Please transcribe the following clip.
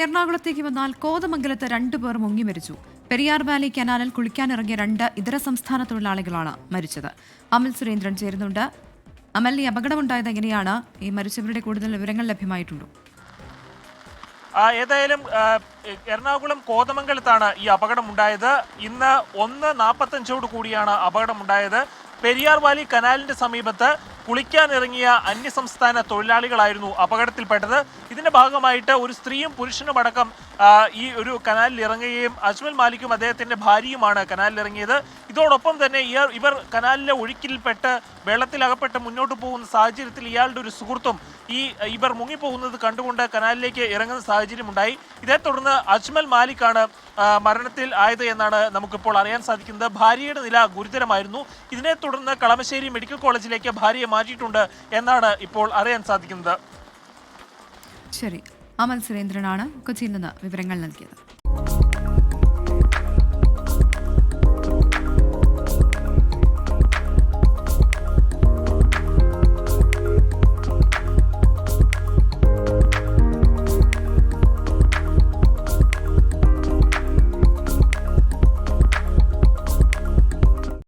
എറണാകുളത്തേക്ക് വന്നാൽ കോതമംഗലത്ത് 2 പേർ മുങ്ങി മരിച്ചു. പെരിയാർ വാലി കനാലിൽ കുളിക്കാനിറങ്ങിയ 2 ഇതര സംസ്ഥാന തൊഴിലാളികളാണ് മരിച്ചത്. അമൽ സുരേന്ദ്രൻ ചേരുന്നുണ്ട്. അമൽ, ഈ അപകടമുണ്ടായത് എങ്ങനെയാണ്? ഈ മരിച്ചവരുടെ കൂടുതൽ വിവരങ്ങൾ ലഭ്യമായിട്ടുണ്ടോ? ഏതായാലും എറണാകുളം കോതമംഗലത്താണ് ഈ അപകടമുണ്ടായത്. ഇന്ന് 1:45 കൂടിയാണ് അപകടമുണ്ടായത്. പെരിയാർ വാലി കനാലിന്റെ സമീപത്ത് കുളിക്കാനിറങ്ങിയ അന്യസംസ്ഥാന തൊഴിലാളികളായിരുന്നു അപകടത്തിൽപ്പെട്ടത്. ഇതിന്റെ ഭാഗമായിട്ട് ഒരു സ്ത്രീയും പുരുഷനും അടക്കം ഈ ഒരു കനാലിൽ ഇറങ്ങുകയും അജ്മൽ മാലിക്കും അദ്ദേഹത്തിന്റെ ഭാര്യയുമാണ് കനാലിൽ ഇറങ്ങിയത്. ഇതോടൊപ്പം തന്നെ ഇവർ കനാലിലെ ഒഴുക്കിൽപ്പെട്ട് വെള്ളത്തിലകപ്പെട്ട് മുന്നോട്ട് പോകുന്ന സാഹചര്യത്തിൽ ഇയാളുടെ ഒരു സുഹൃത്തും ഇവർ മുങ്ങിപ്പോകുന്നത് കണ്ടുകൊണ്ട് കനാലിലേക്ക് ഇറങ്ങുന്ന സാഹചര്യം ഉണ്ടായി. ഇതേ തുടർന്ന് അജ്മൽ മാലിക്കാണ് മരണത്തിൽ ആയത് എന്നാണ് നമുക്കിപ്പോൾ അറിയാൻ സാധിക്കുന്നത്. ഭാര്യയുടെ നില ഗുരുതരമായിരുന്നു. ഇതിനെ തുടർന്ന് കളമശ്ശേരി മെഡിക്കൽ കോളേജിലേക്ക് ഭാര്യയെ മാറ്റിയിട്ടുണ്ട് എന്നാണ് ഇപ്പോൾ അറിയാൻ സാധിക്കുന്നത്. ശരി, അമൽ സുരേന്ദ്രനാണ് കൊച്ചിയിൽ നിന്ന് വിവരങ്ങൾ നൽകിയത്.